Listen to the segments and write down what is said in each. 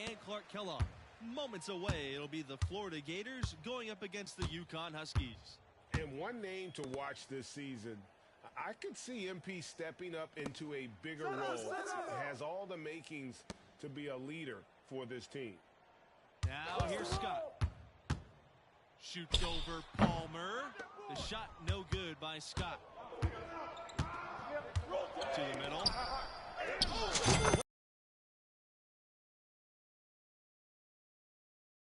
and Clark Kellogg. Moments away, it'll be the Florida Gators going up against the UConn Huskies. And one name to watch this season, I could see MP stepping up into a bigger role. It has all the makings to be a leader for this team. Now here's Scott. Shoots over Palmer. The shot no good by Scott. To the middle.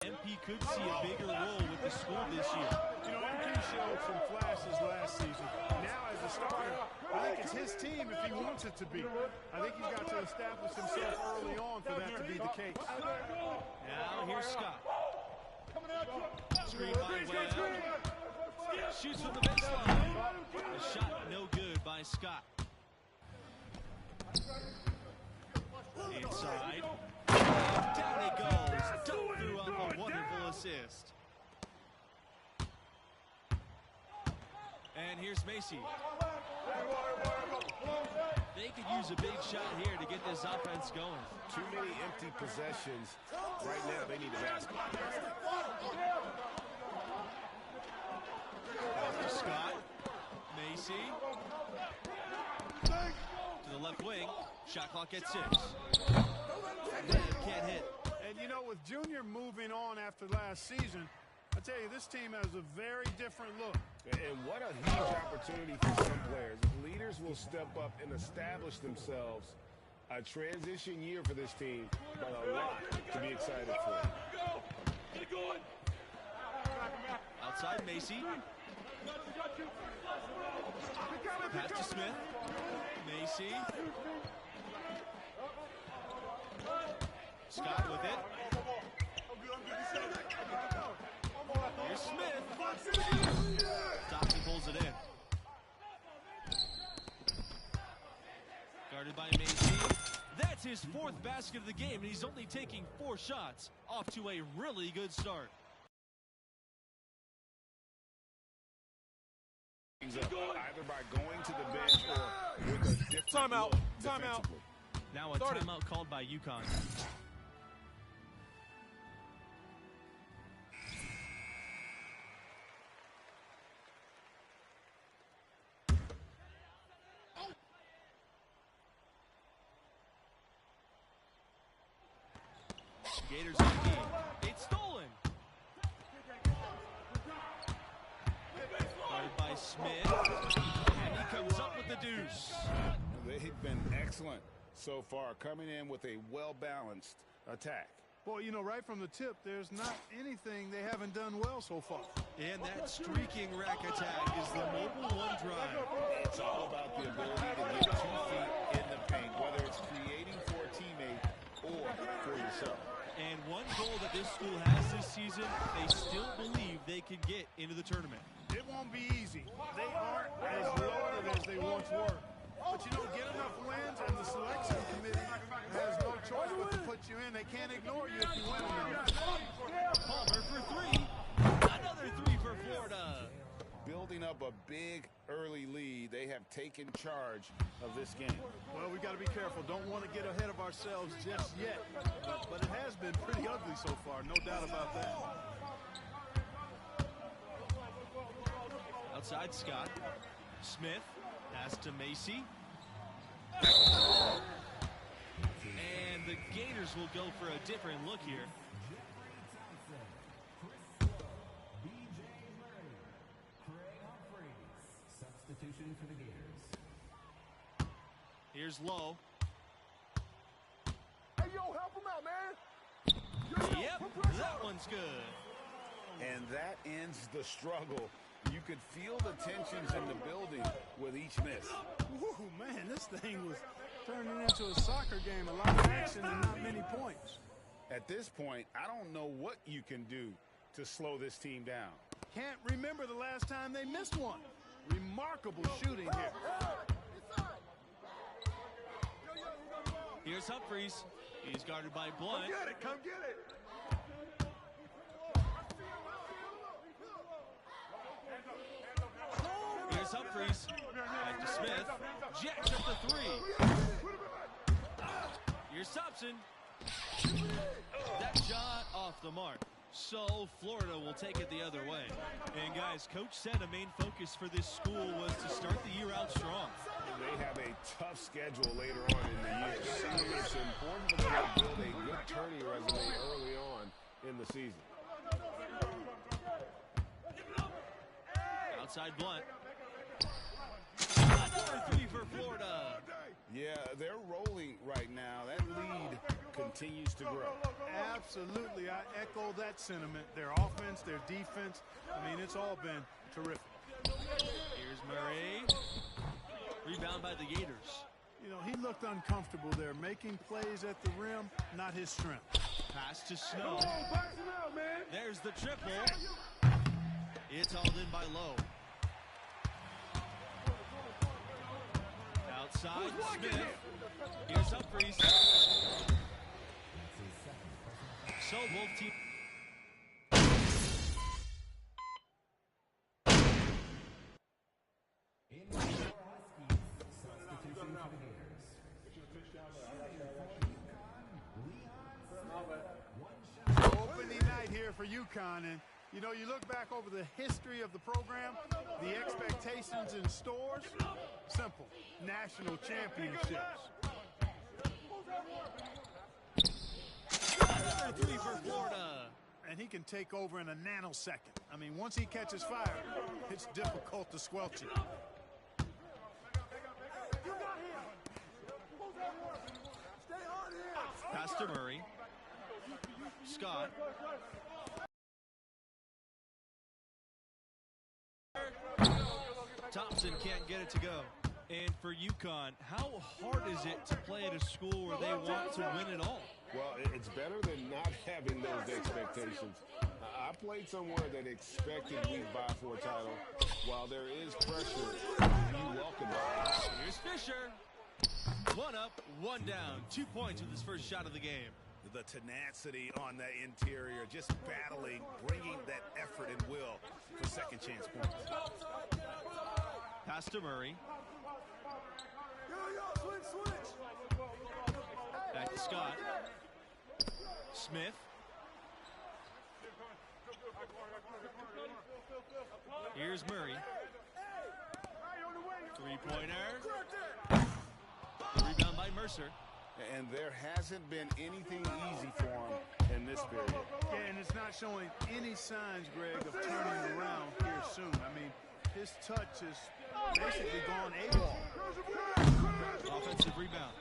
MP could see a bigger role with the school this year. You know, MP showed some flashes last season. Now as a starter, I think it's his team if he wants it to be. I think he's got to establish himself early on for that to be the case. Now here's Scott. Screen by Webb. Shoots from the baseline. The shot no good by Scott. Inside. Down it goes. Dunk threw up a wonderful assist. And here's Macy. They could use a big shot here to get this offense going. Too many empty possessions. Right now, they need a basket. Scott. Macy. To the left wing. Shot clock at 6. Can't hit. And you know, with Junior moving on after last season, I tell you, this team has a very different look. And what a huge opportunity for some players. Leaders will step up and establish themselves. A transition year for this team, but a lot to be excited for. Outside Macy. Pass to Smith. Macy. Scott with it. Here's Smith. Stops and pulls it in. Guarded by Macy. That's his 4th basket of the game, and he's only taking 4 shots. Off to a really good start. Either by going to the bench or with a different Timeout. Timeout. Now a timeout called by UConn. Gators on D. It's stolen. Guarded by Smith. And he comes up with the deuce. They've been excellent so far, coming in with a well-balanced attack. Boy, you know, right from the tip, there's not anything they haven't done well so far. And that streaking rack attack is the mobile one drive. It's all about the ability to get 2 feet in the paint, whether it's creating for a teammate or for yourself. And one goal that this school has this season, they still believe they could get into the tournament. It won't be easy. They aren't as loaded as they once were. But, you know, get enough wins, and the selection committee has no choice but to put you in. They can't ignore you if you win enough. Palmer for 3. Another 3 for Florida. Building up a big early lead, they have taken charge of this game. Well, we got to be careful. Don't want to get ahead of ourselves just yet. But it has been pretty ugly so far, no doubt about that. Outside Scott. Smith. Pass to Macy. And the Gators will go for a different look here. Substitution for the Gators. Here's Lowe. Hey, yo, help him out, man. Yep, that one's good. And that ends the struggle. You could feel the tensions in the building with each miss. Woo, man, this thing was turning into a soccer game. A lot of action and not many points. At this point, I don't know what you can do to slow this team down. Can't remember the last time they missed one. Remarkable shooting here. Here's Humphries. He's guarded by Blunt. Come get it. Here's Humphries. Back to Smith. Jacks up the 3. Here's Thompson. the mark. So Florida will take it the other way. And guys, Coach said a main focus for this school was to start the year out strong. They have a tough schedule later on in the year. So it's important for them to build a good tourney resume early on in the season. Outside Blunt. Another three for Florida. Yeah, they're rolling right now. That lead continues to grow. Absolutely. I echo that sentiment. Their offense, their defense. I mean, it's all been terrific. Here's Murray. Rebound by the Gators. You know, he looked uncomfortable there, making plays at the rim, not his strength. Pass to Snow. There's the triple. It's hauled in by Lowe. Outside, Smith. Here's Humphries. So both teams. Opening night here for UConn, and you know, you look back over the history of the program, the expectations in stores, simple, national championships. Another three for Florida. And he can take over in a nanosecond. I mean, once he catches fire, it's difficult to squelch it. Pass to Murray. Scott. Thompson can't get it to go. And for UConn, how hard is it to play at a school where they want to win it all? Well, it's better than not having those expectations. I played somewhere that expected we'd vie for a title. While there is pressure, you welcome it. Here's Fisher. One up, one down. 2 points with his first shot of the game. The tenacity on the interior, just battling, bringing that effort and will for second chance points. Pass to Murray. Back to Scott. Smith. Here's Murray. Three-pointer. Rebound by Mercer. And there hasn't been anything easy for him in this period. Yeah, and it's not showing any signs, Greg, of turning around here soon. I mean, his touch is basically gone AWOL. Offensive rebound.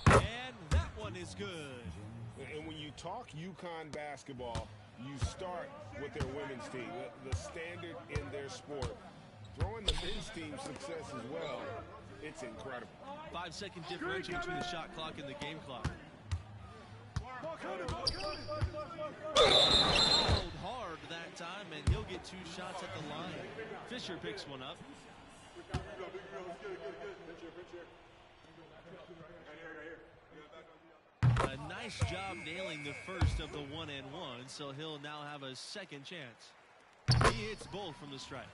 And that one is good. And when you talk UConn basketball, you start with their women's team, the standard in their sport. Throwing the men's team success as well, it's incredible. 5-second differential between the shot clock and the game clock. Hold hard that time, and he'll get 2 shots at the line. Fisher picks one up. A nice job nailing the first of the 1-and-1, so he'll now have a second chance. He hits both from the stripe.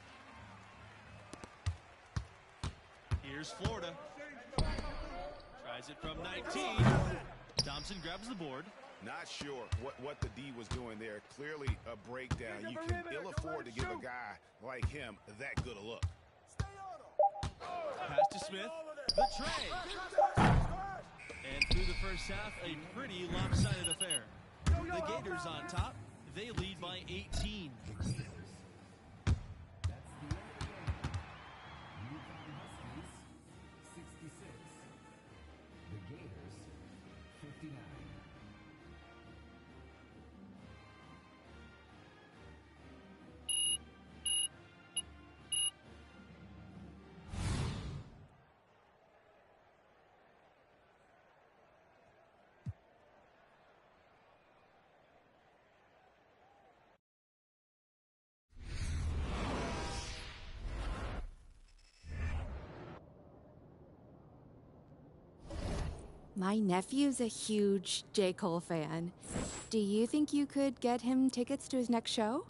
Here's Florida. Tries it from 19. Thompson grabs the board. Not sure what the D was doing there. Clearly a breakdown. You can ill afford to give a guy like him that good a look. Pass to Smith. The tray. And through the first half, a pretty lopsided affair. The Gators on top. They lead by 18. My nephew's a huge J. Cole fan. Do you think you could get him tickets to his next show?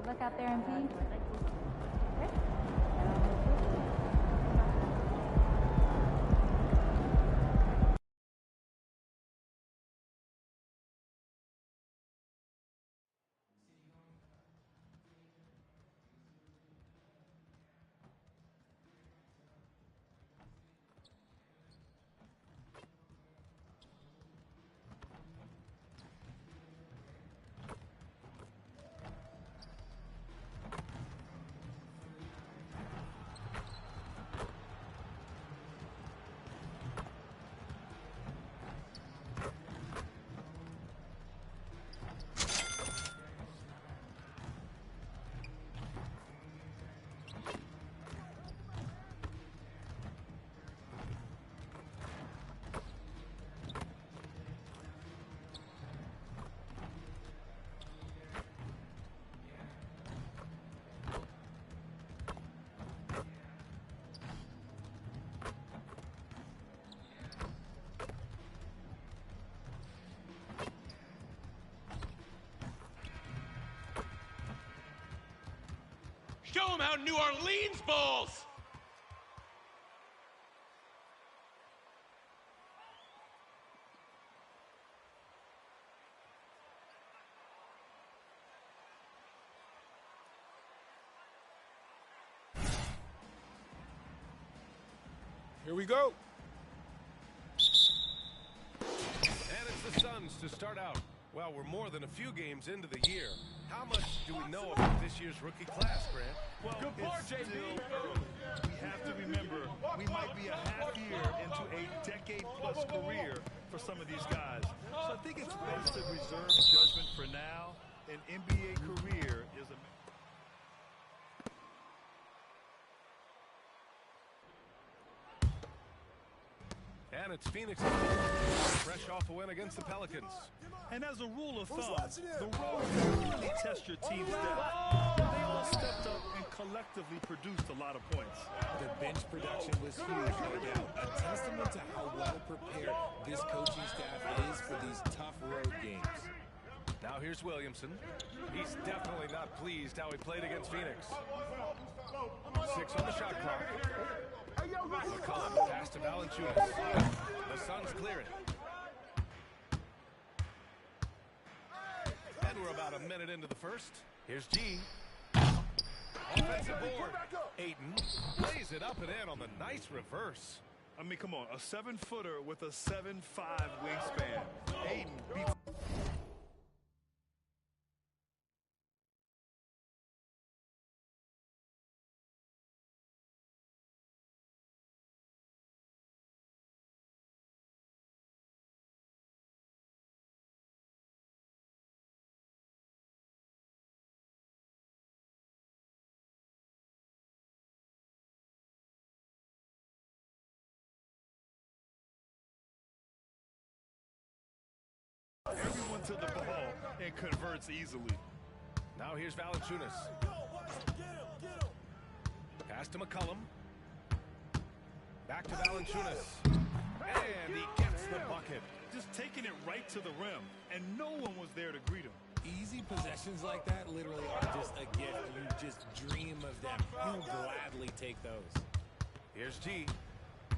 Good luck out there, MP. Show them how New Orleans bowls! Here we go. And it's the Suns to start out. Well, we're more than a few games into the year. How much do we know about this year's rookie class, Grant? Well, good part, JB. We have to remember, we might be a half year into a decade-plus career for some of these guys. So I think it's best to reserve judgment for now. An NBA career is a... And it's Phoenix fresh off a win against the Pelicans. And as a rule of thumb, the road can really test your team's depth. They all stepped up and collectively produced a lot of points. The bench production was huge, no doubt. A testament to how well prepared this coaching staff is for these tough road games. Now here's Williamson. He's definitely not pleased how he played against Phoenix. 6 on the shot clock. McCollum pass to Valanciunas. The Suns clear it. And we're about a minute into the first. Here's G. Offensive board. Ayton lays it up and in on the nice reverse. I mean, come on, a 7-footer with a 7'5" wingspan. Ayton beats... Everyone to the ball and converts easily. Now here's Valanciunas. Pass to McCollum. Back to Valanciunas. And he gets the bucket. Just taking it right to the rim, and no one was there to greet him. Easy possessions like that literally are just a gift. You just dream of them. You'll gladly take those. Here's G.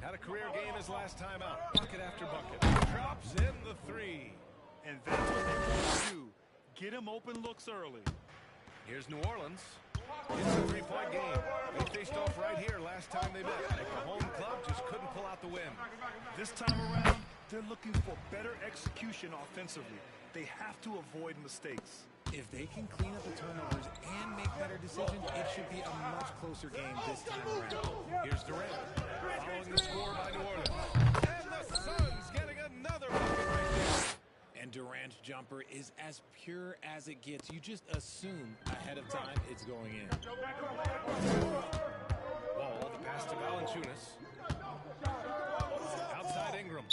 Had a career game his last time out. Bucket after bucket. Drops in the 3. And that's what they want to do. Get him open looks early. Here's New Orleans. It's a 3-point game. They faced off right here last time they met. The home club just couldn't pull out the win. This time around, they're looking for better execution offensively. They have to avoid mistakes. If they can clean up the turnovers and make better decisions, it should be a much closer game this time around. Here's Durant. Following the score by New Orleans. And the Suns getting another bucket right there. And Durant's jumper is as pure as it gets. You just assume ahead of time it's going in. Wall, the pass to Valanciunas. Outside Ingram.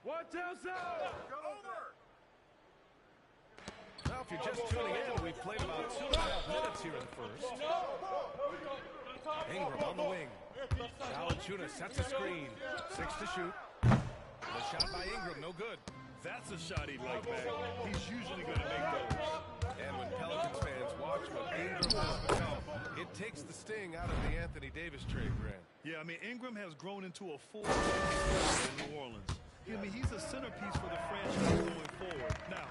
Watch outside! Now, if you're just tuning in, we've played about 2.5 minutes here in the first. Ingram on the wing. Valanciunas sets a screen. 6 to shoot. The shot by Ingram, no good. That's a shot he'd like back. He's usually going to make those. And when Pelicans fans watch what Ingram has become, it takes the sting out of the Anthony Davis trade, Grant. Yeah, I mean, Ingram has grown into a full-time player in New Orleans. I mean, he's a centerpiece for the franchise going forward. Now,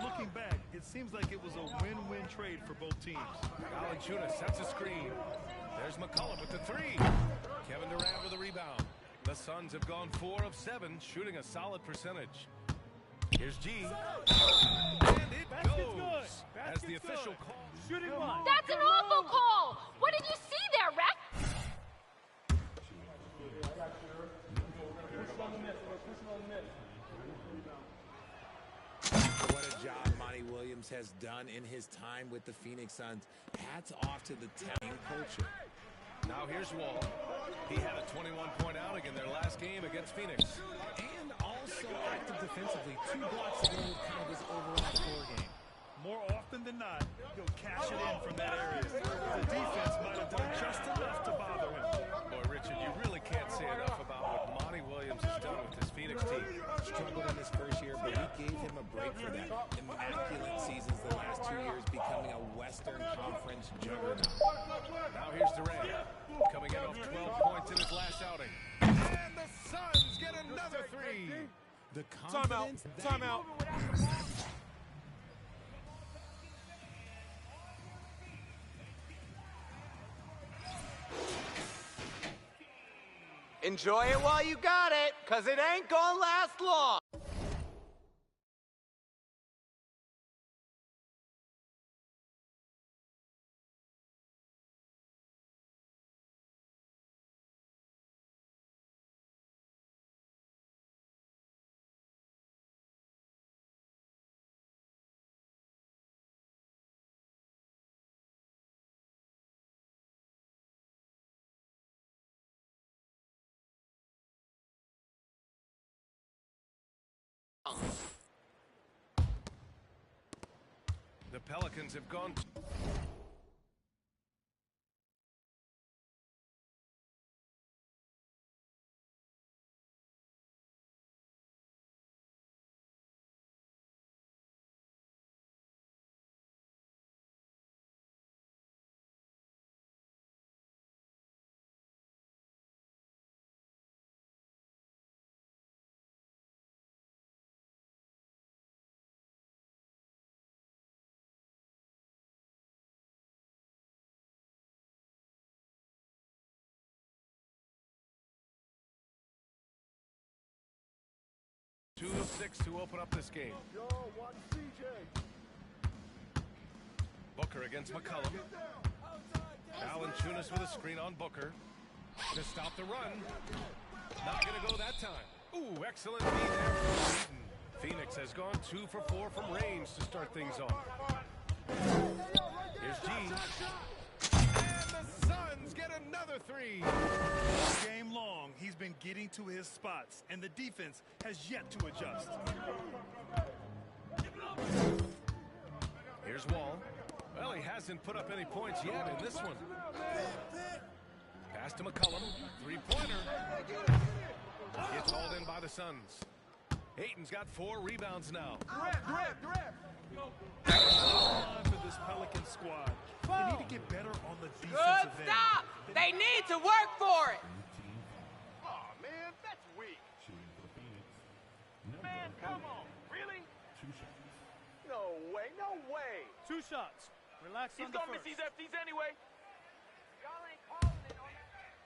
looking back, it seems like it was a win-win trade for both teams. Valanciunas sets a screen. There's McCollum with the 3. Kevin Durant with a rebound. The Suns have gone 4 of 7, shooting a solid percentage. Here's G. And it goes. As the official call. Shooting one. That's an awful call. What did you see there, Rex? What a job Monty Williams has done in his time with the Phoenix Suns. Hats off to the team culture. Now here's Wall. He had a 21-point outing in their last game against Phoenix. And also active defensively. 2 blocks to go with kind of his overall score game. More often than not, he'll cash it in from that area. The defense might have done just enough to bother him. Boy, Richard, you really can't say enough about what Monty Williams has done with this Phoenix team. Struggled in his first year, but we gave him a break for that. Immaculate seasons the last 2 years, becoming a Western Conference juggernaut. Now here's Durant, coming in off 12 points in his last outing. And the Suns get another 3. The confidence. Timeout. Enjoy it while you got it, because it ain't gonna last long. The Pelicans have gone. Two of 6 to open up this game. Booker against McCollum. Valanciunas with a screen on Booker to stop the run. Not going to go that time. Ooh, excellent D there from Eaton. Phoenix has gone 2 for 4 from range to start things off. Here's G. And the Suns get another 3. All game long, he's been getting to his spots, and the defense has yet to adjust. Here's Wall. Well, he hasn't put up any points yet in this one. Pass to McCollum. 3-pointer. Gets hauled in by the Suns. Ayton's got 4 rebounds now. For this Pelican squad, they need to get better on the defensive end. Good stop! They need to work for it! Oh, man, that's weak. Man, come on. Really? 2 shots. No way, no way. 2 shots. Relax on the He's gonna first. miss these FTs anyway.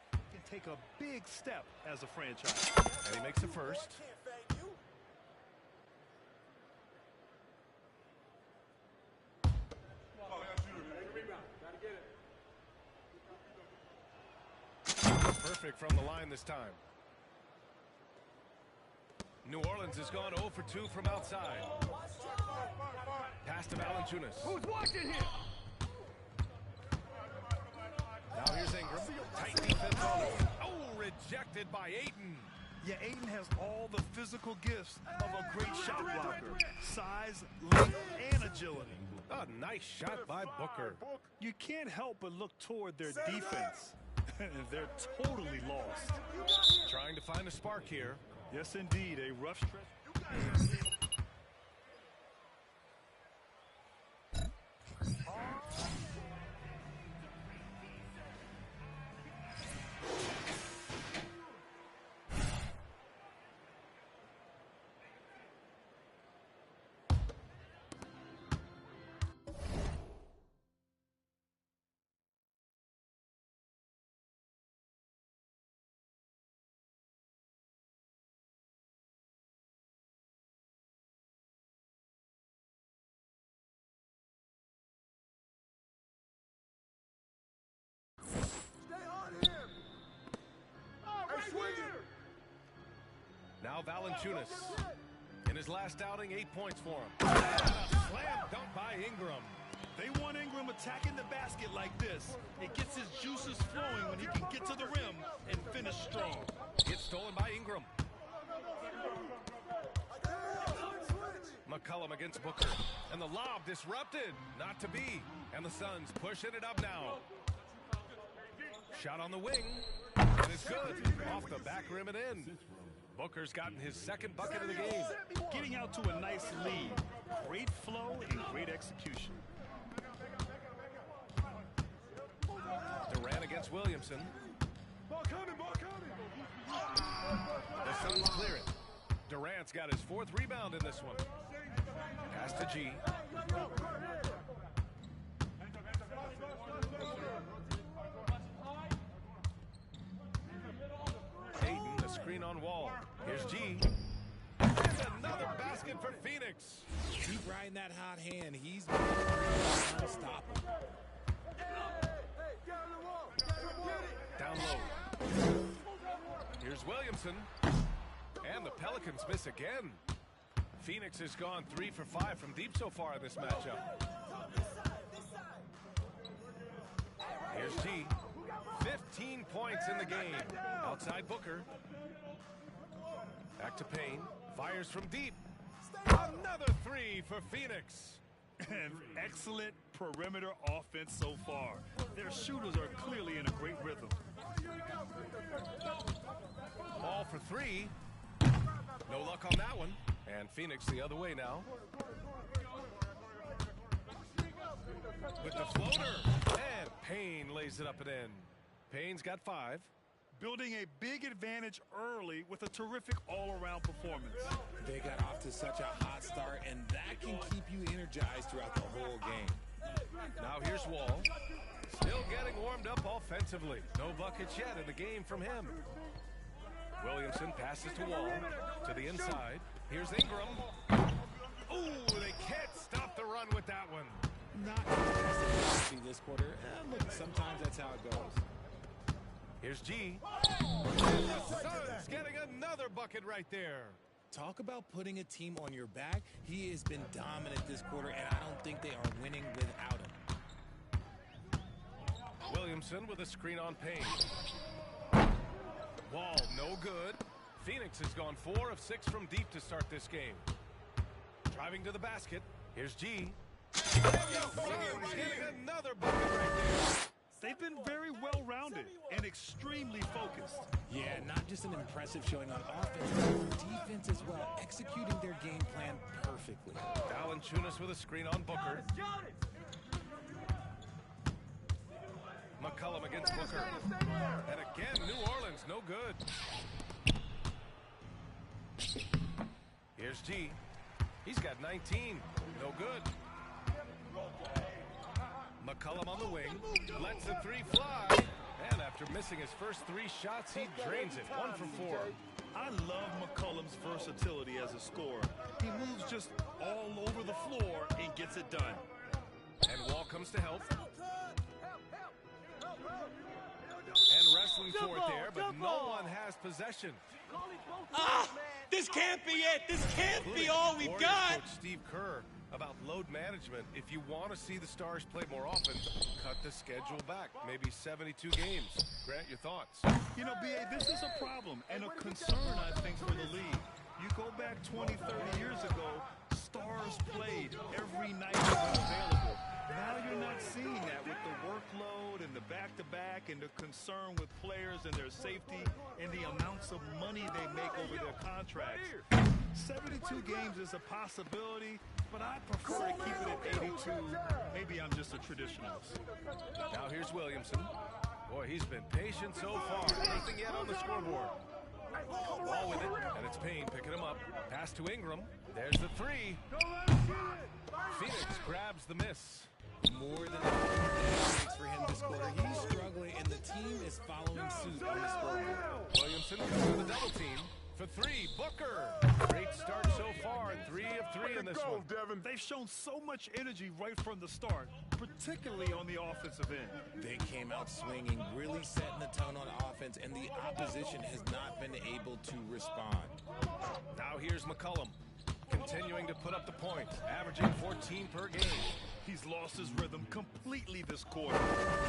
Can take a big step as a franchise. And he makes the first. Perfect from the line this time. New Orleans has gone 0 for 2 from outside. Pass to Valanciunas. Who's watching here? Now here's Ingram. Tight defense on him. Oh, rejected by Ayton. Yeah, Ayton has all the physical gifts of a great shot blocker. Size, length, and agility. A nice shot by Booker. You can't help but look toward their defense. And they're totally lost. Trying to find a spark here. Yes, indeed. A rough stretch. Now Valanciunas. In his last outing, 8 points for him. Slam dunk by Ingram. They want Ingram attacking the basket like this. It gets his juices flowing when he can get to the rim and finish strong. It's stolen by Ingram. McCollum against Booker. And the lob disrupted. Not to be. And the Suns pushing it up now. Shot on the wing. And it's good. Off the back rim and in. Booker's gotten his second bucket of the game. Getting out to a nice lead. Great flow and great execution. Durant against Williamson. The Suns clear it. Durant's got his 4th rebound in this one. Pass to G. Hayden, the screen on Wall. Here's G. And another basket for Phoenix. Keep riding that hot hand. He's unstoppable. Down low. Here's Williamson. And the Pelicans miss again. Phoenix has gone 3 for 5 from deep so far in this matchup. Here's G. 15 points in the game. Outside Booker. Back to Payne. Fires from deep. Another 3 for Phoenix. And excellent perimeter offense so far. Their shooters are clearly in a great rhythm. Ball for 3. No luck on that one. And Phoenix the other way now. With the floater. And Payne lays it up and in. Payne's got 5. Building a big advantage early with a terrific all-around performance. They got off to such a hot start, and that can keep you energized throughout the whole game. Now here's Wall. Still getting warmed up offensively. No buckets yet in the game from him. Williamson passes to Wall. To the inside. Here's Ingram. Ooh, they can't stop the run with that one. Not fantastic this quarter. Look, sometimes that's how it goes. Here's G. And the Suns getting another bucket right there. Talk about putting a team on your back. He has been dominant this quarter, and I don't think they are winning without him. Williamson with a screen on Payne. Wall, no good. Phoenix has gone 4 of 6 from deep to start this game. Driving to the basket. Here's G. And the Suns getting another bucket right there. They've been very well-rounded and extremely focused. Yeah, not just an impressive showing on offense, but on defense as well, executing their game plan perfectly. Valanciunas with a screen on Booker. McCollum against Booker. And again, New Orleans, no good. Here's G. He's got 19. No good. McCollum on the wing. Lets the 3 fly. And after missing his first 3 shots, he drains it. 1 for 4. I love McCollum's versatility as a scorer. He moves just all over the floor and gets it done. And Wall comes to help. And wrestling for it there, but no one has possession. This can't be it. This can't be all we've Warriors got. Coach Steve Kerr about load management. If you want to see the Stars play more often, cut the schedule back. Maybe 72 games. Grant, your thoughts? You know, B.A., this is a problem and a concern, I think, for the league. You go back 20, 30 years ago, Stars played every night they were available. Now you're not seeing that with the workload and the back-to-back and the concern with players and their safety and the amounts of money they make over their contracts. 72 games is a possibility, but I prefer to keep it at 82. Maybe I'm just a traditionalist. Now here's Williamson. Boy, he's been patient so far. Nothing yet on the scoreboard. Ball with it, and it's Payne picking him up. Pass to Ingram. There's the three. Phoenix grabs the miss. More than enough for him this quarter. He's struggling, and the team is following suit on the scoreboard. Williamson comes with a double team. For three, Booker. Great start so far, 3 of 3 in this one. Devin. They've shown so much energy right from the start, particularly on the offensive end. They came out swinging, really setting the tone on offense, and the opposition has not been able to respond. Now here's McCollum, continuing to put up the points, averaging 14 per game. He's lost his rhythm completely this quarter.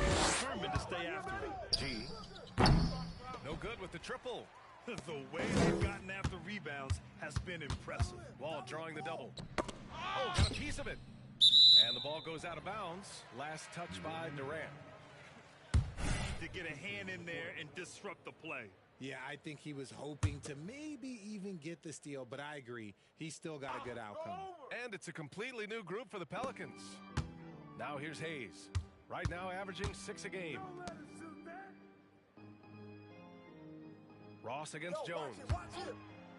He's determined to stay after it. G. No good with the triple. The way they've gotten after rebounds has been impressive. Wall drawing the double. Oh, got a piece of it. And the ball goes out of bounds. Last touch by Durant. To get a hand in there and disrupt the play. Yeah, I think he was hoping to maybe even get the steal, but I agree. He still got a good outcome. And it's a completely new group for the Pelicans. Now here's Hayes. Right now averaging 6 a game. Ross against Jones.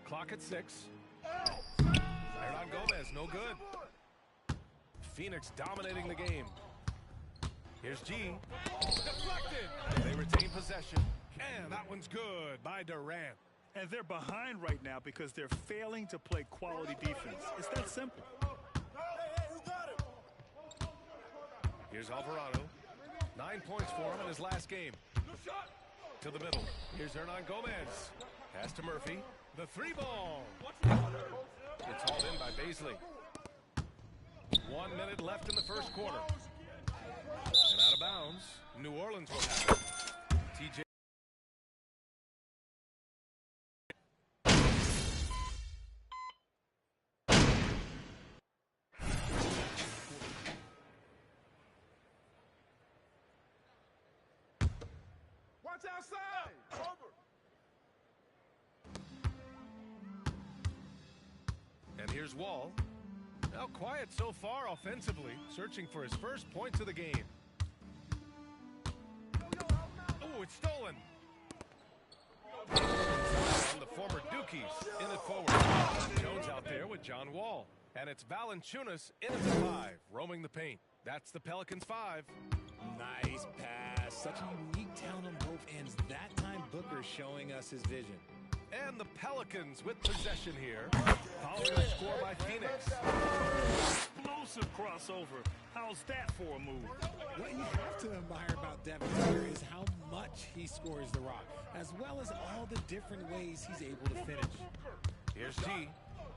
Clock at 6. Hernan Gomez, no good. Phoenix dominating the game. Here's G. Deflected. They retain possession. And that one's good by Durant. And they're behind right now because they're failing to play quality defense. It's that simple. Here's Alvarado. 9 points for him in his last game. To the middle. Here's Hernan Gomez. Pass to Murphy. The 3 ball. It's hauled in by Baisley. 1 minute left in the first quarter. And out of bounds. New Orleans will have it. TJ. Watch outside. Over. And here's Wall. Now quiet so far offensively, searching for his first points of the game. Oh, it's stolen. And the former Dukies in it forward. Jones out there with John Wall. And it's Valanciunas in at the 5, roaming the paint. That's the Pelicans 5. Nice pass. Such a unique talent on both ends. That time Booker showing us his vision. And the Pelicans with possession here. Following a score by Phoenix. Explosive crossover. How's that for a move? What you have to admire about Devin Booker is how much he scores the rock, as well as all the different ways he's able to finish. Here's G.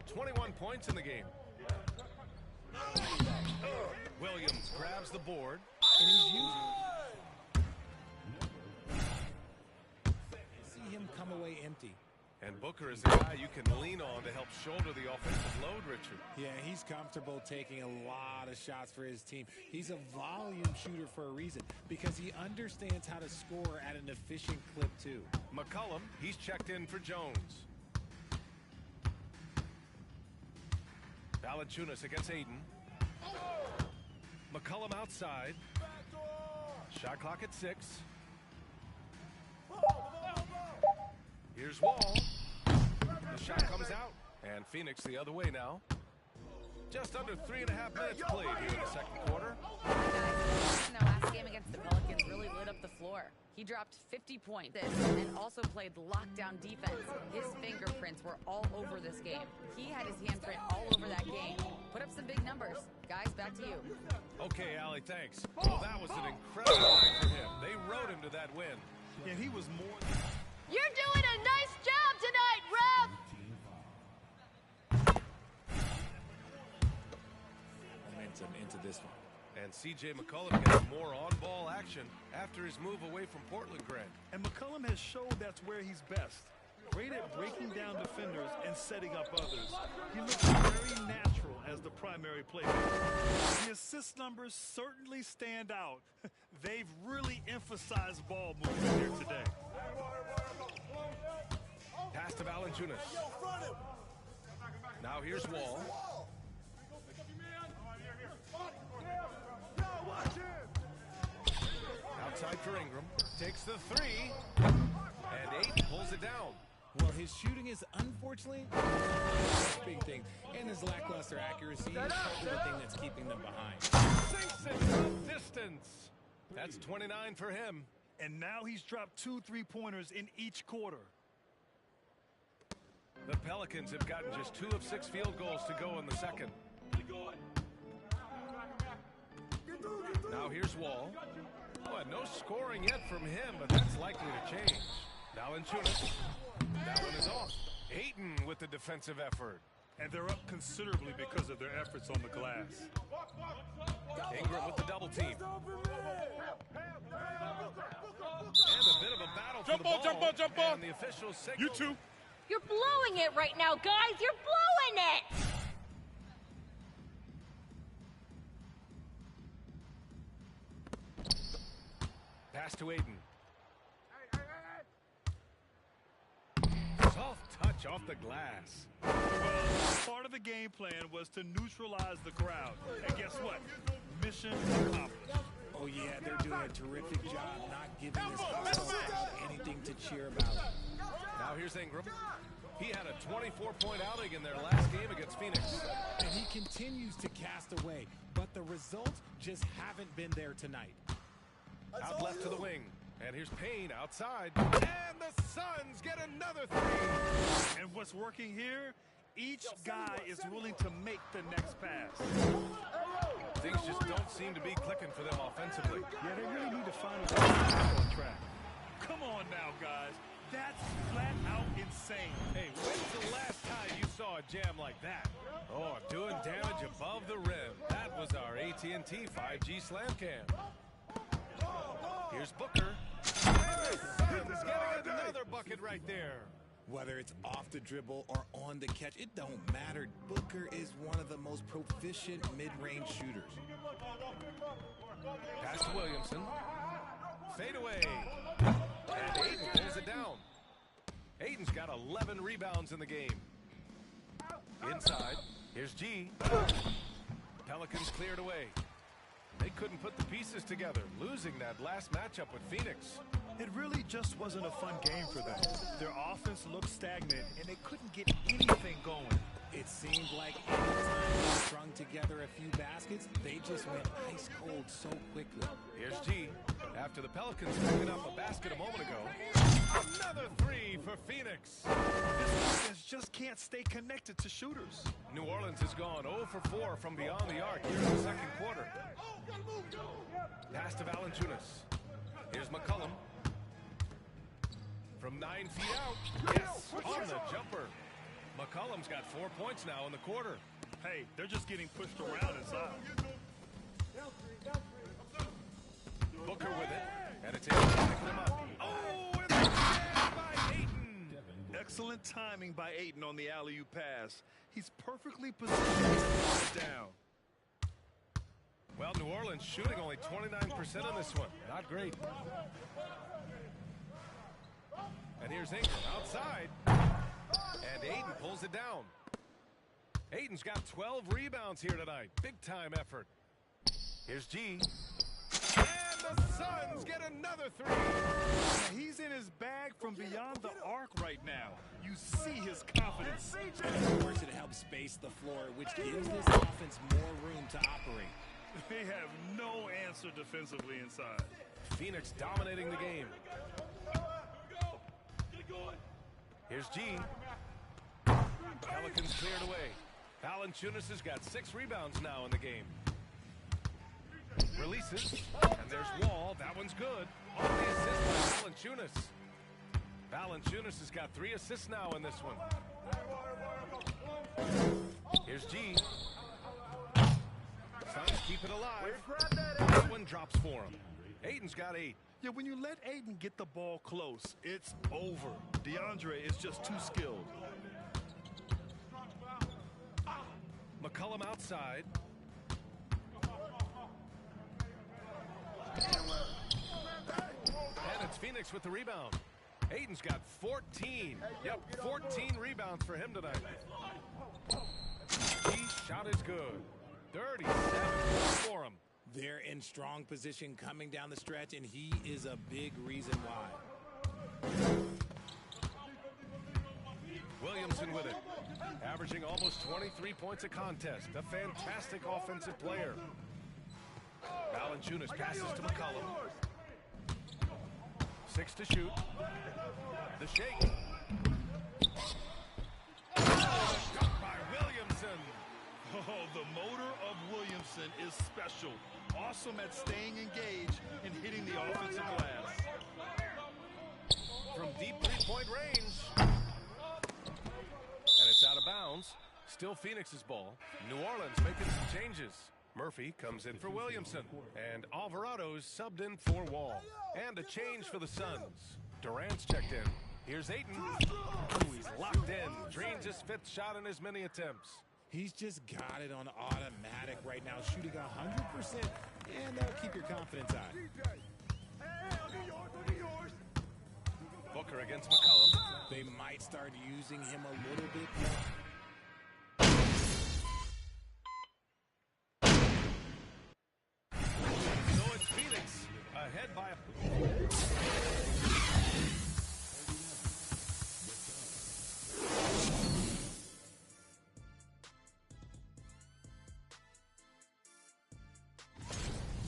21 points in the game. Williams grabs the board. And he's using. See him come away empty. And Booker is the guy you can lean on to help shoulder the offensive load, Richard. Yeah, he's comfortable taking a lot of shots for his team. He's a volume shooter for a reason, because he understands how to score at an efficient clip, too. McCollum, he's checked in for Jones. Valanciunas against Aiden. McCollum outside. Shot clock at 6. Here's Wall. The shot comes out. And Phoenix the other way now. Just under 3.5 minutes played here in the second quarter. In their last game against the Pelicans really lit up the floor. He dropped 50 points and also played lockdown defense. His fingerprints were all over this game. He had his handprint all over that game. Put up some big numbers. Guys, back to you. Okay, Allie, thanks. Well, that was an incredible night for him. They rode him to that win. And he was more... You're doing a nice job tonight, Ref! Momentum into this one. And C.J. McCollum gets more on-ball action after his move away from Portland, Greg. And McCollum has showed that's where he's best. Great at breaking down defenders and setting up others. He looks very natural as the primary playmaker. The assist numbers certainly stand out. They've really emphasized ball movement here today. Pass to Valanciunas. Now here's Wall. Outside for Ingram. Takes the three. And Ayton pulls it down. Well, his shooting is unfortunately big thing, and his lackluster accuracy is probably the thing that's keeping them behind. Sinks it from distance. That's 29 for him. And now he's dropped 2 3-pointers in each quarter. The Pelicans have gotten just 2 of 6 field goals to go in the second. Now here's Wall. Oh, and no scoring yet from him, but that's likely to change. Valanciunas. That one is off. Ayton with the defensive effort. And they're up considerably because of their efforts on the glass. Ingram with the double team. And a bit of a battle for the ball. Jump ball. And the officials signal. You two. You're blowing it right now, guys. You're blowing it. Pass to Ayton. Soft touch off the glass. Well, part of the game plan was to neutralize the crowd. And guess what? Mission accomplished. Oh, yeah, they're doing a terrific job not giving this hostile crowd anything to cheer about. Now here's Ingram. He had a 24-point outing in their last game against Phoenix. And he continues to cast away, but the results just haven't been there tonight. Out left to the wing. And here's Payne outside. And the Suns get another three. And what's working here, each guy is willing to make the next pass. Things just don't seem to be clicking for them offensively. Yeah, they really need to find a way to get on track. Come on now, guys. That's flat out insane. Hey, when's the last time you saw a jam like that? Oh, doing damage above the rim. That was our AT&T 5G Slam Cam. Here's Booker. And the Suns getting another bucket right there. Whether it's off the dribble or on the catch, it don't matter. Booker is one of the most proficient mid-range shooters. Pass to Williamson. Fade away. And Ayton pulls it down. Ayton's got 11 rebounds in the game. Inside. Here's G. Pelicans cleared away. They couldn't put the pieces together, losing that last matchup with Phoenix. It really just wasn't a fun game for them. Their offense looked stagnant, and they couldn't get anything going. It seemed like every time they strung together a few baskets, they just went ice cold so quickly. Here's G. After the Pelicans picking up a basket a moment ago. Another three for Phoenix. This defense just can't stay connected to shooters. New Orleans has gone 0 for 4 from beyond the arc here in the second quarter. Pass to Valanciunas. Here's McCollum. From 9 feet out. Yes, on the jumper. McCollum's got 4 points now in the quarter. Hey, they're just getting pushed around inside. Booker with it. And it's Ayton picking him up. Oh, and the jam by Ayton. Excellent timing by Ayton on the alley-oop pass. He's perfectly positioned to put it down. Well, New Orleans shooting only 29% on this one. Not great. And here's Ingram outside. And Ayton pulls it down. Ayton's got 12 rebounds here tonight. Big time effort. Here's G. And the Suns get another three. Now, he's in his bag from beyond the arc right now. You see his confidence. And of course, it helps space the floor, which gives this offense more room to operate. They have no answer defensively inside. Phoenix dominating the game. Here's G. Pelicans cleared away. Valanciunas has got 6 rebounds now in the game. Releases, and there's Wall. That one's good. On the assist by Valanciunas. Valanciunas has got 3 assists now in this one. Here's G. Suns keep it alive. That one drops for him. Ayton's got 8. Yeah, when you let Ayton get the ball close, it's over. DeAndre is just too skilled. McCollum McCollum outside. And it's Phoenix with the rebound. Ayton's got 14. Yep, 14 rebounds for him tonight. His shot is good. 37 for him. They're in strong position coming down the stretch, and he is a big reason why. Williamson with it. Averaging almost 23 points a contest. A fantastic offensive player. Valanciunas passes to McCollum. 6 to shoot. The shake. Shot by Williamson. Oh, the motor of Williamson is special. Awesome at staying engaged and hitting the offensive glass. From deep three-point range. And it's out of bounds. Still Phoenix's ball. New Orleans making some changes. Murphy comes in for Williamson. And Alvarado's subbed in for Wall. And a change for the Suns. Durant's checked in. Here's Ayton. Ooh, he's locked in. Drains his 5th shot in as many attempts. He's just got it on automatic right now, shooting 100%, and that'll keep your confidence high. Booker against McCollum. They might start using him a little bit more. So it's Phoenix ahead by a...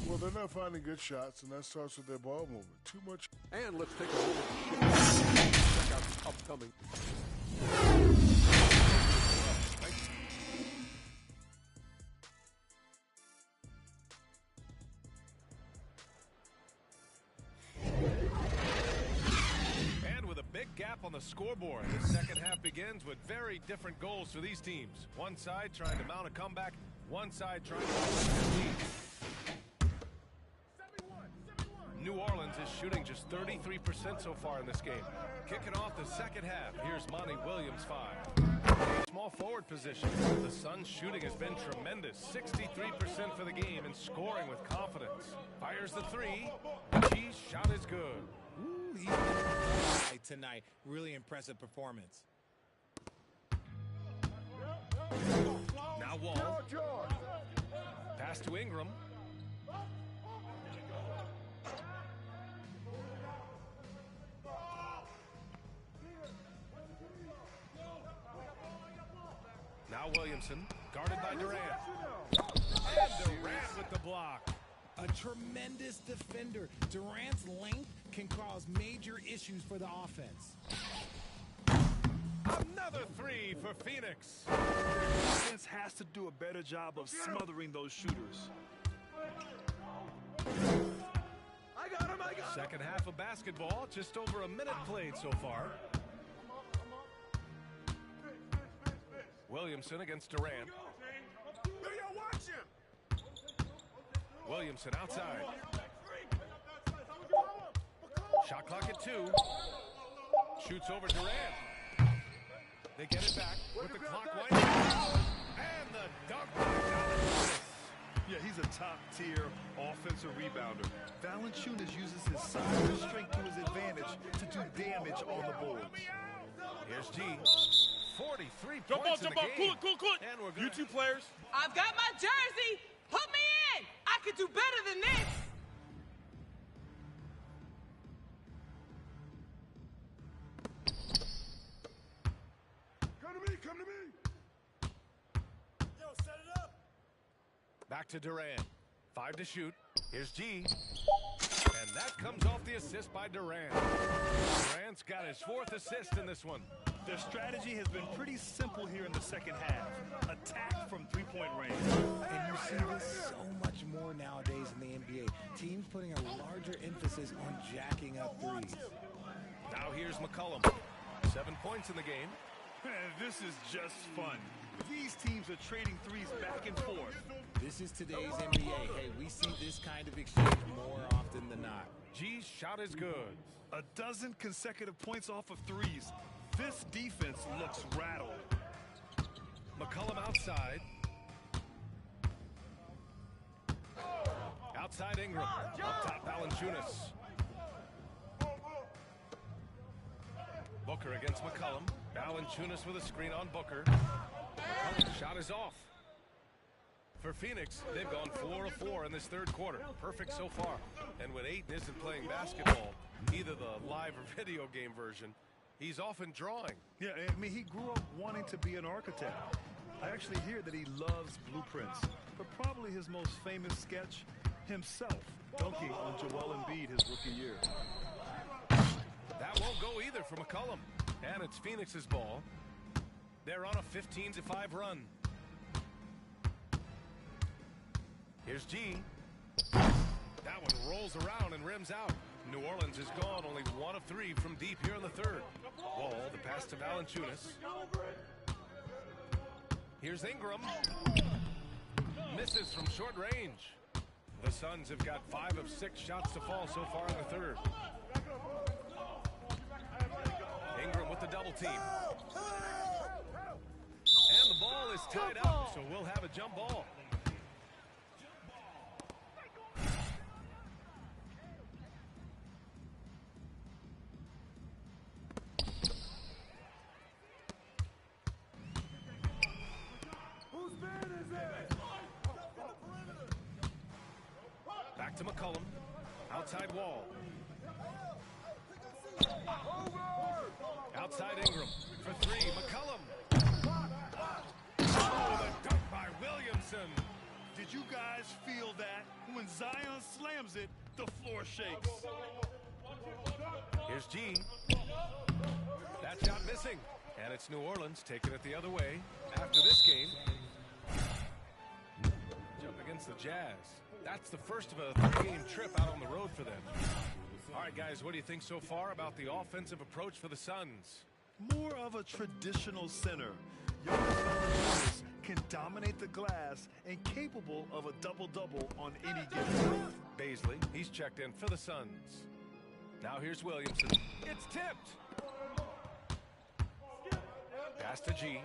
Well, they're not finding good shots, and that starts with their ball movement. Too much. And let's take a moment to check out the upcoming. And with a big gap on the scoreboard, the second half begins with very different goals for these teams. One side trying to mount a comeback, one side trying to protect their lead. New Orleans is shooting just 33% so far in this game. Kicking off the second half, here's Monty Williams 5. Small forward position. The Suns' shooting has been tremendous. 63% for the game and scoring with confidence. Fires the 3. G's shot is good. Ooh, he's been high tonight. Really impressive performance. Now Wall. Pass to Ingram. Now Williamson, guarded by Durant. And Durant with the block. A tremendous defender. Durant's length can cause major issues for the offense. Another 3 for Phoenix. Defense has to do a better job of smothering those shooters. I got him. Second half of basketball, just over a minute played so far. Williamson against Durant. Williamson outside. Shot clock at 2. Shoots over Durant. They get it back with the clock winding down. And the dunk by Valanciunas. Yeah, he's a top-tier offensive rebounder. Valanciunas uses his size and strength to his advantage to do damage on the boards. Here's G. 43 Jump points on, in the game. Cool. And we're You two players. I've got my jersey. Put me in. I could do better than this. Come to me. Yo, set it up. Back to Durant. 5 to shoot. Here's G. And that comes off the assist by Durant. Durant's got his 4th assist in this one. Their strategy has been pretty simple here in the second half. Attack from three-point range. And you see this so much more nowadays in the NBA. Teams putting a larger emphasis on jacking up threes. Now here's McCollum. 7 points in the game. This is just fun. These teams are trading threes back and forth. This is today's NBA. Hey, we see this kind of exchange more often than not. G's shot is good. A dozen consecutive points off of threes. This defense looks rattled. McCollum outside. Outside Ingram. Up top, Valanciunas. Booker against McCollum. Valanciunas with a screen on Booker. McCollum's shot is off. For Phoenix, they've gone 4 of 4 in this third quarter. Perfect so far. And when Ayton isn't playing basketball, either the live or video game version, he's often drawing. Yeah, I mean, he grew up wanting to be an architect. I actually hear that he loves blueprints. But probably his most famous sketch, himself dunking on Joel Embiid his rookie year. That won't go either for McCollum. And it's Phoenix's ball. They're on a 15-5 run. Here's G. That one rolls around and rims out. New Orleans is gone, only 1 of 3 from deep here in the third. Wall, the pass to Valanciunas. Here's Ingram. Misses from short range. The Suns have got 5 of 6 shots to fall so far in the third. Ingram with the double team. And the ball is tied up, so we'll have a jump ball. Back to McCollum. Outside Wall. Outside Ingram for 3. McCollum. Oh, the dunk by Williamson. Did you guys feel that? When Zion slams it, the floor shakes. Here's G. That shot missing. And it's New Orleans taking it the other way after this game. Jump against the Jazz. That's the first of a 3-game trip out on the road for them. All right, guys, what do you think so far about the offensive approach for the Suns? More of a traditional center. Young fellas can dominate the glass and capable of a double-double on any given night. Baisley, he's checked in for the Suns. Now here's Williamson. It's tipped. Pass to G.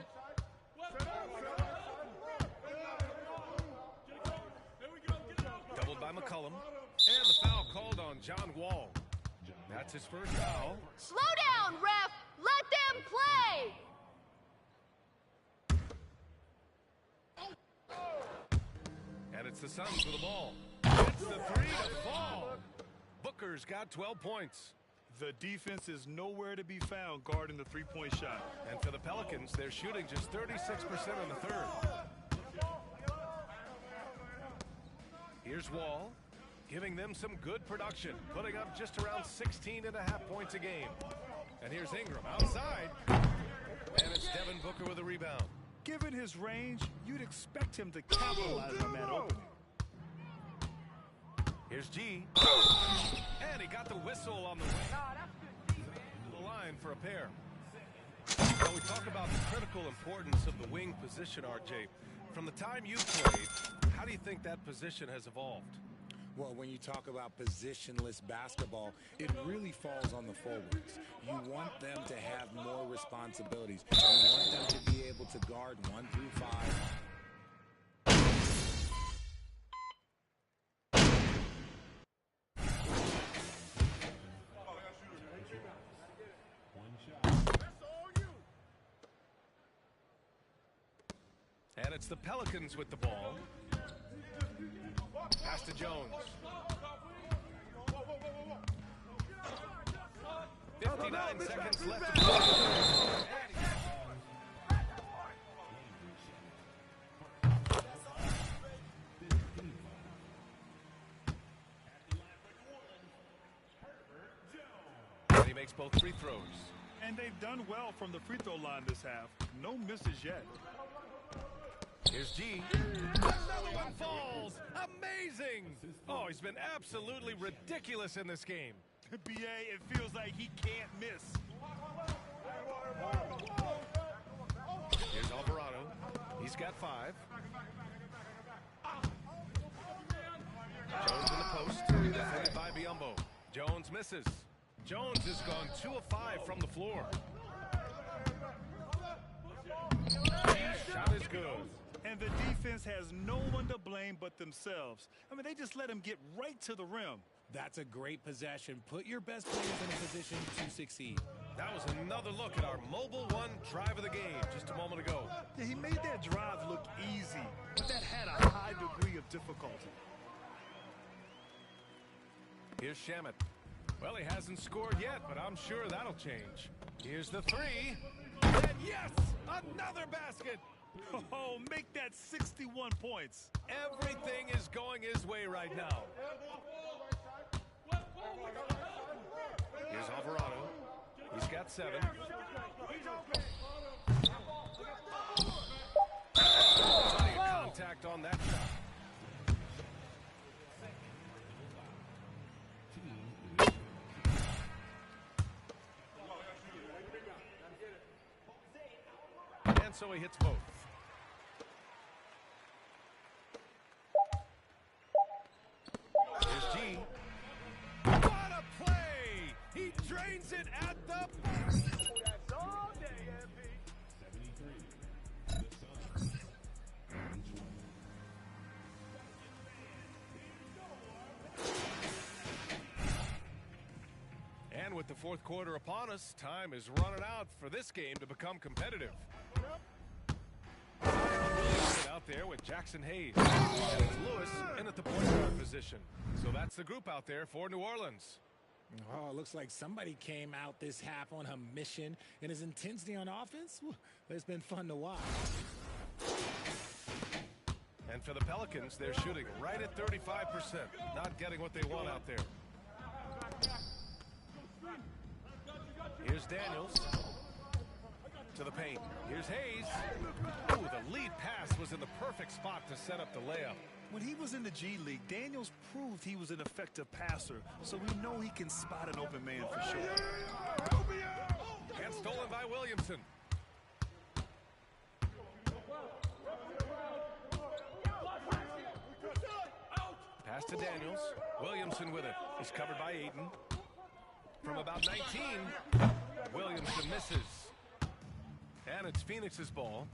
Doubled by McCollum. And the foul called on John Wall. That's his first foul. Slow down, ref! Let them play! And it's the Suns with the ball. It's the 3 to fall. Booker's got 12 points. The defense is nowhere to be found guarding the three-point shot. And for the Pelicans, they're shooting just 36% in the third. Here's Wall, giving them some good production, putting up just around 16.5 points a game. And here's Ingram outside. And it's Devin Booker with a rebound. Given his range, you'd expect him to capitalize on that opening. Here's G. And he got the whistle on the line for a pair. Now we talk about the critical importance of the wing position, RJ. From the time you played, how do you think that position has evolved? Well, when you talk about positionless basketball, it really falls on the forwards. You want them to have more responsibilities. You want them to be able to guard 1 through 5. And it's the Pelicans with the ball. Pass to Jones. 59 seconds left to play. And he makes both free throws. And they've done well from the free throw line this half. No misses yet. Here's G. Another one falls. Amazing. Oh, he's been absolutely ridiculous in this game. BA, it feels like he can't miss. Here's Alvarado. He's got 5. Jones in the post. Defended by Biyombo. Jones misses. Jones has gone 2 of 5 from the floor. Shot is good. And the defense has no one to blame but themselves. I mean, they just let him get right to the rim. That's a great possession. Put your best players in a position to succeed. That was another look at our Mobile One drive of the game just a moment ago. Yeah, he made that drive look easy, but that had a high degree of difficulty. Here's Shamet. Well, he hasn't scored yet, but I'm sure that'll change. Here's the three. And yes, another basket. Oh, make that 61 points. Everything is going his way right now. Here's Alvarado. He's got 7. Plenty of contact on that shot. And so he hits both. Here's G. What a play! He drains it at the... That's all day, MP. 73. And with the fourth quarter upon us, time is running out for this game to become competitive. Out there with Jackson Hayes. And it's Lewis in at the point guard position. So that's the group out there for New Orleans. Oh, it looks like somebody came out this half on a mission, and his intensity on offense, it's been fun to watch. And for the Pelicans, they're shooting right at 35%, not getting what they want out there. Here's Daniels to the paint. Here's Hayes. Oh, the lead pass was in the perfect spot to set up the layup. When he was in the G League, Daniels proved he was an effective passer, so we know he can spot an open man for sure. And stolen by Williamson. Pass to Daniels. Williamson with it. He's covered by Ayton. From about 19, Williamson misses. And it's Phoenix's ball.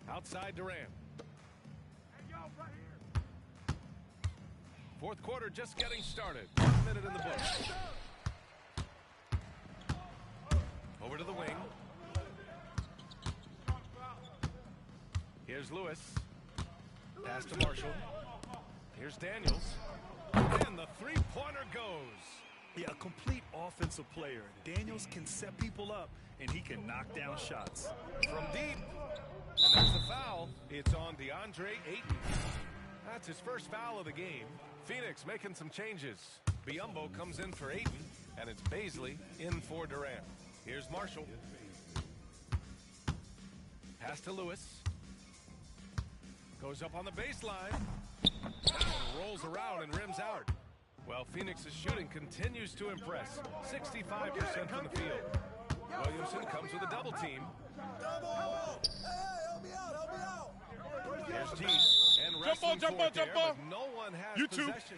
Outside Durant. Fourth quarter just getting started. 1 minute in the books. Over to the wing. Here's Lewis. Pass to Marshall. Here's Daniels. And the three-pointer goes. Yeah, a complete offensive player. Daniels can set people up, and he can knock down shots. From deep. And there's the foul. It's on DeAndre Ayton. That's his first foul of the game. Phoenix making some changes. Biyombo comes in for Ayton, and it's Baisley in for Durant. Here's Marshall. Pass to Lewis. Goes up on the baseline. And rolls around and rims out. Well, Phoenix's shooting continues to impress. 65% from the field. Williamson comes with a double team. Here's G. And wrestling jump for it there, on. but no one has You too. possession.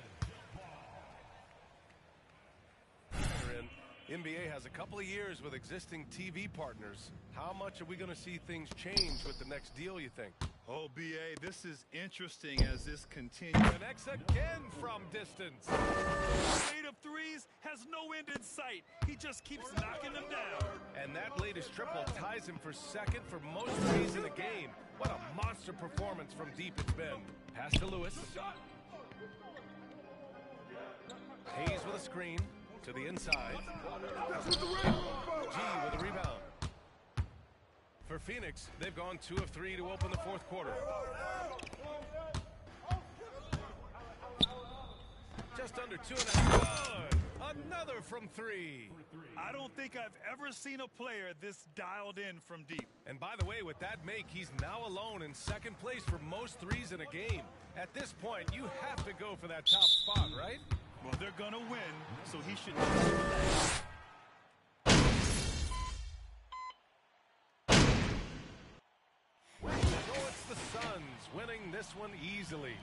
NBA has a couple of years with existing TV partners. How much are we going to see things change with the next deal, you think? Oh, B.A., this is interesting as this continues. Connects again from distance. Rate of threes has no end in sight. He just keeps knocking them down. And that latest triple ties him for second for most threes in the game. What a monster performance from deep it's been. Pass to Lewis. Hayes with a screen to the inside. G with a rebound. For Phoenix, they've gone 2 of 3 to open the fourth quarter. Just under 2.5. Another from 3. I don't think I've ever seen a player this dialed in from deep. And by the way, with that make, he's now alone in second place for most threes in a game. At this point, you have to go for that top spot, right? Well, they're going to win, so he should... So it's the Suns winning this one easily.